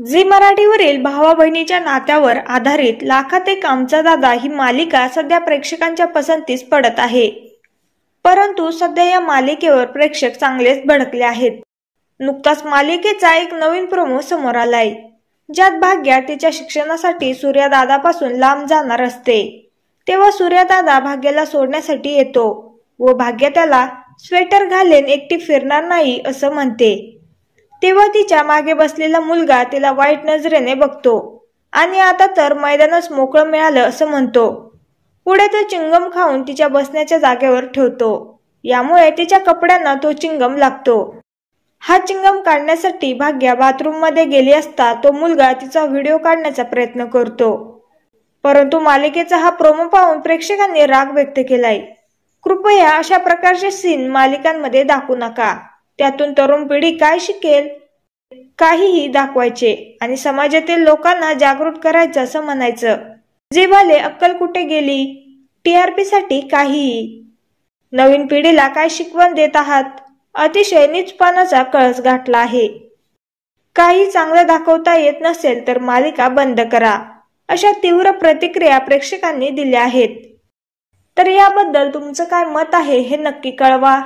Zee मराठीवरील भावा बहिणीच्या नात्यावर आधारित लाखात एक आमचा दादा ही मालिका सध्या प्रेक्षकांच्या पसंतीस पडत आहे। परंतु सध्या या मालिकेवर प्रेक्षक चांगलेच भडकले आहेत। नुकताच मालिकेचा एक नवीन प्रोमो समोर आलाय, ज्यात भाग्या तिच्या शिक्षणासाठी सूर्यदादापासून लांब जाणार असते। तेव्हा सूर्यदादा भाग्याला सोडण्यासाठी येतो व भाग्या त्याला स्वेटर घालेन एकटी फिरणार नाही असं म्हणते। तेव्हा तिच्या मागे बसलेला मुलगा तिला वाईट नजरेने बघतो आणि आता तर मैदानच मोकळं मिळालं असं म्हणतो। पुढे तो चिंगम खाऊन तिच्या बसण्याच्या जागेवर ठेवतो, यामुळे तिच्या कपड्यांना तो चिंगम लागतो। हा चिंगम काढण्यासाठी भाग्या बाथरूम मध्ये गेली असता तो मुलगा तिचा व्हिडिओ काढण्याचा प्रयत्न करतो। परंतु मालिकेचा हा प्रोमो पाहून प्रेक्षकांनी राग व्यक्त केलाय। कृपया अशा प्रकारचे सीन मालिकांमध्ये दाखवू नका, त्यातून तरुण पिढी काय शिकेल? काहीही दाखवायचे आणि समाजातील लोकांना जागृत करायचं असं म्हणायचं। जीवाले अक्कल कुठे गेली? टीआरपी साठी काहीही। नवीन पिढीला काय शिकवण देत आहात? अतिशय नीचपणाचा कळस गाठला आहे। काही चांगलं दाखवता येत नसेल तर मालिका बंद करा, अशा तीव्र प्रतिक्रिया प्रेक्षकांनी दिल्या आहेत। तर याबद्दल तुमचं काय मत आहे हे नक्की कळवा।